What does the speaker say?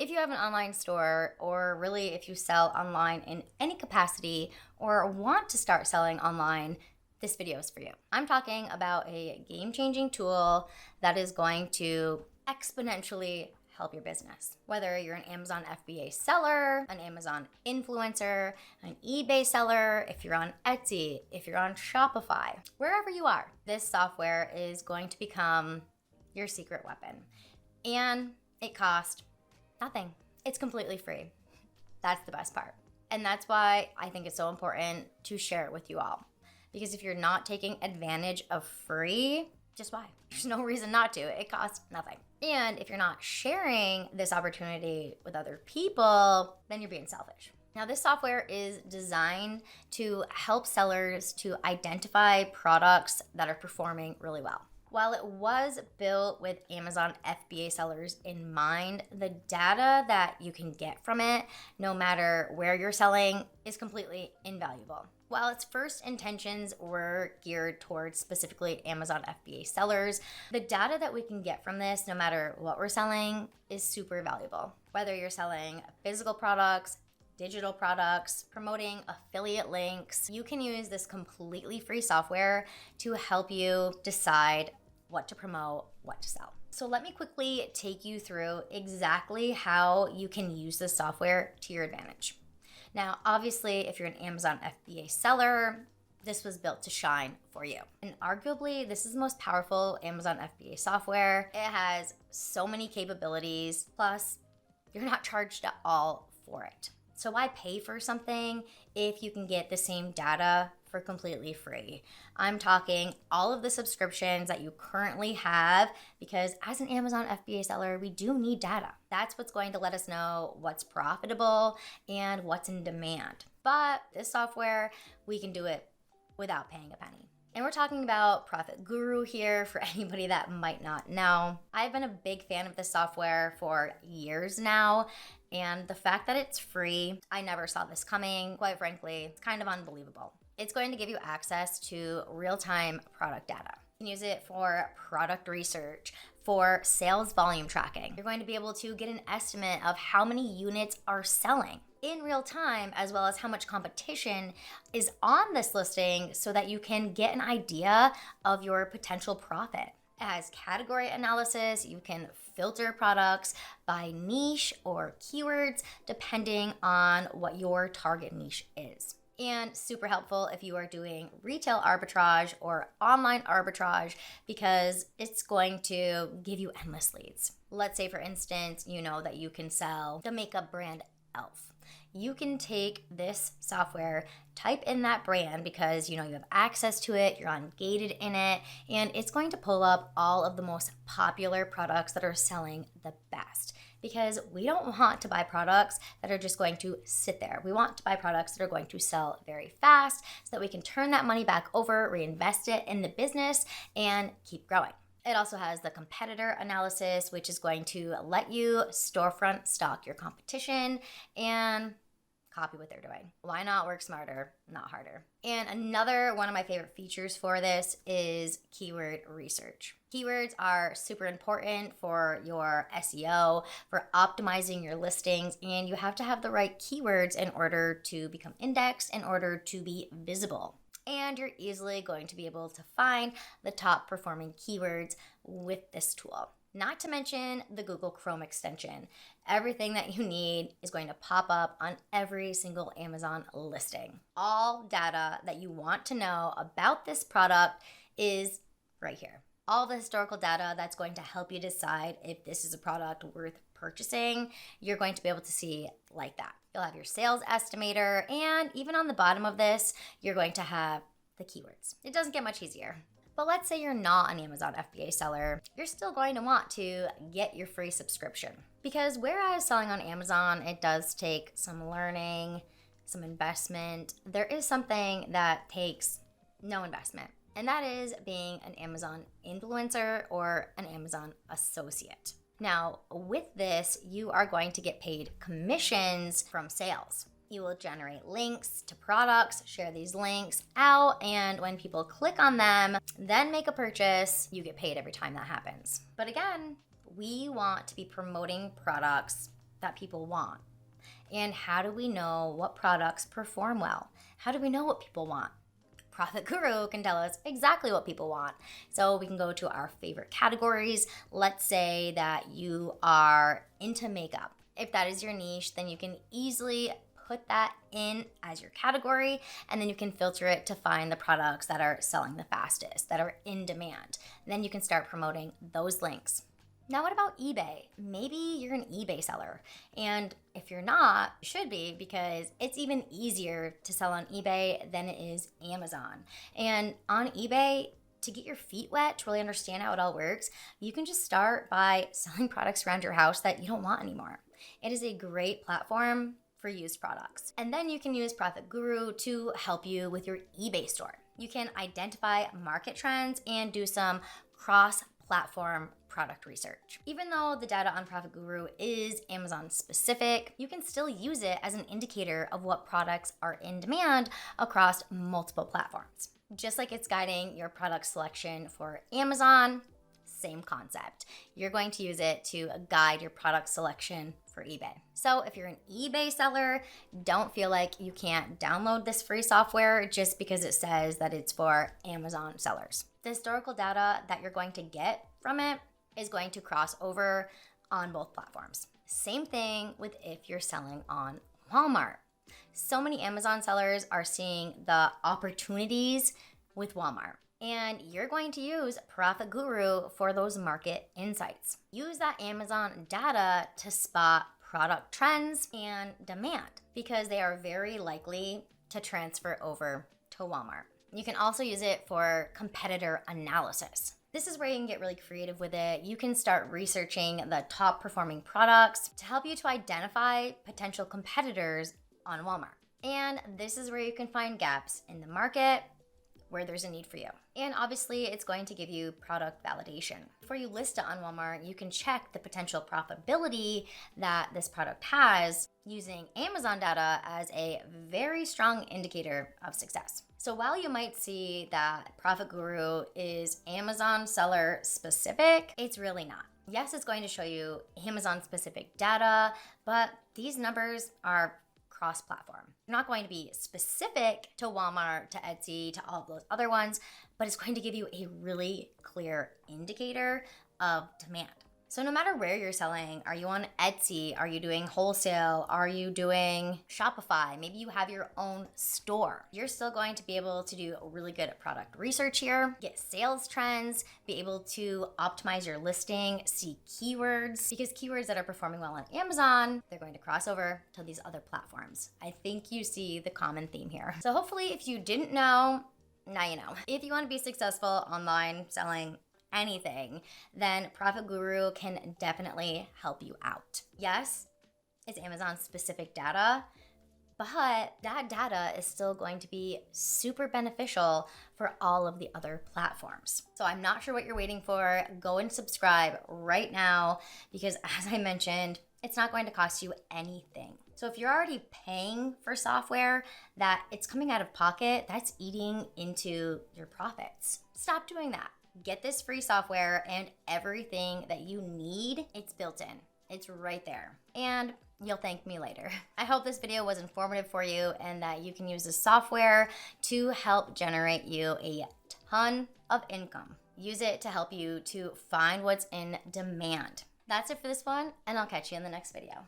If you have an online store, or really if you sell online in any capacity or want to start selling online, this video is for you. I'm talking about a game-changing tool that is going to exponentially help your business. Whether you're an Amazon FBA seller, an Amazon influencer, an eBay seller, if you're on Etsy, if you're on Shopify, wherever you are, this software is going to become your secret weapon. And it costs nothing. It's completely free. That's the best part. And that's why I think it's so important to share it with you all. Because if you're not taking advantage of free, just why? There's no reason not to. It costs nothing. And if you're not sharing this opportunity with other people, then you're being selfish. Now, this software is designed to help sellers to identify products that are performing really well. While it was built with Amazon FBA sellers in mind, the data that you can get from it, no matter where you're selling, is completely invaluable. While its first intentions were geared towards specifically Amazon FBA sellers, the data that we can get from this, no matter what we're selling, is super valuable. Whether you're selling physical products, digital products, promoting affiliate links, you can use this completely free software to help you decide what to promote, what to sell. So let me quickly take you through exactly how you can use this software to your advantage. Now, obviously, if you're an Amazon FBA seller, this was built to shine for you. And arguably, this is the most powerful Amazon FBA software. It has so many capabilities, plus you're not charged at all for it. So why pay for something if you can get the same data for completely free? I'm talking all of the subscriptions that you currently have, because as an Amazon FBA seller, we do need data. That's what's going to let us know what's profitable and what's in demand. But this software, we can do it without paying a penny. And we're talking about ProfitGuru here for anybody that might not know. I've been a big fan of this software for years now, and the fact that it's free, I never saw this coming. Quite frankly, it's kind of unbelievable. It's going to give you access to real-time product data. You can use it for product research, for sales volume tracking. You're going to be able to get an estimate of how many units are selling in real time, as well as how much competition is on this listing, so that you can get an idea of your potential profit. It has category analysis. You can filter products by niche or keywords, depending on what your target niche is. And super helpful if you are doing retail arbitrage or online arbitrage, because it's going to give you endless leads. Let's say, for instance, you know that you can sell the makeup brand e.l.f. You can take this software, type in that brand, because you know you have access to it, you're ungated in it, and it's going to pull up all of the most popular products that are selling the best. Because we don't want to buy products that are just going to sit there. We want to buy products that are going to sell very fast, so that we can turn that money back over, reinvest it in the business, and keep growing. It also has the competitor analysis, which is going to let you storefront stock your competition and copy what they're doing. Why not work smarter, not harder? And another one of my favorite features for this is keyword research. Keywords are super important for your SEO, for optimizing your listings, and you have to have the right keywords in order to become indexed, in order to be visible. And you're easily going to be able to find the top performing keywords with this tool. Not to mention the Google Chrome extension. Everything that you need is going to pop up on every single Amazon listing. All data that you want to know about this product is right here. All the historical data that's going to help you decide if this is a product worth purchasing, you're going to be able to see like that. You'll have your sales estimator, and even on the bottom of this, you're going to have the keywords. It doesn't get much easier. But let's say you're not an Amazon FBA seller, you're still going to want to get your free subscription. Because whereas selling on Amazon, it does take some learning, some investment, there is something that takes no investment. And that is being an Amazon influencer or an Amazon associate. Now, with this, you are going to get paid commissions from sales. You will generate links to products, share these links out, and when people click on them, then make a purchase, you get paid every time that happens. But again, we want to be promoting products that people want? And how do we know what products perform well? How do we know what people want? ProfitGuru can tell us exactly what people want. So we can go to our favorite categories. Let's say that you are into makeup. If that is your niche, then you can easily put that in as your category, and then you can filter it to find the products that are selling the fastest, that are in demand. And then you can start promoting those links. Now, what about eBay? Maybe you're an eBay seller, and if you're not, you should be, because it's even easier to sell on eBay than it is Amazon. And on eBay, to get your feet wet, to really understand how it all works, you can just start by selling products around your house that you don't want anymore. It is a great platform for used products. And then you can use ProfitGuru to help you with your eBay store. You can identify market trends and do some cross-platform product research. Even though the data on ProfitGuru is Amazon specific, you can still use it as an indicator of what products are in demand across multiple platforms. Just like it's guiding your product selection for Amazon, same concept. You're going to use it to guide your product selection for eBay. So if you're an eBay seller, don't feel like you can't download this free software just because it says that it's for Amazon sellers. The historical data that you're going to get from it is going to cross over on both platforms. Same thing with if you're selling on Walmart. So many Amazon sellers are seeing the opportunities with Walmart. And you're going to use ProfitGuru for those market insights. Use that Amazon data to spot product trends and demand, because they are very likely to transfer over to Walmart. You can also use it for competitor analysis. This is where you can get really creative with it. You can start researching the top performing products to help you to identify potential competitors on Walmart. And this is where you can find gaps in the market where there's a need for you. And obviously, it's going to give you product validation. Before you list it on Walmart, you can check the potential profitability that this product has using Amazon data as a very strong indicator of success. So while you might see that ProfitGuru is Amazon seller specific, it's really not. Yes, it's going to show you Amazon specific data, but these numbers are cross-platform. They're not going to be specific to Walmart, to Etsy, to all of those other ones, but it's going to give you a really clear indicator of demand. So no matter where you're selling, are you on Etsy? Are you doing wholesale? Are you doing Shopify? Maybe you have your own store. You're still going to be able to do really good product research here, get sales trends, be able to optimize your listing, see keywords, because keywords that are performing well on Amazon, they're going to cross over to these other platforms. I think you see the common theme here. So hopefully if you didn't know, now you know. If you want to be successful online selling anything, then ProfitGuru can definitely help you out. Yes, it's Amazon specific data, but that data is still going to be super beneficial for all of the other platforms. So I'm not sure what you're waiting for. Go and subscribe right now, because as I mentioned, it's not going to cost you anything. So if you're already paying for software that it's coming out of pocket, that's eating into your profits. Stop doing that. Get this free software, and everything that you need, it's built in. It's right there. And you'll thank me later. I hope this video was informative for you and that you can use this software to help generate you a ton of income. Use it to help you to find what's in demand. That's it for this one, and I'll catch you in the next video.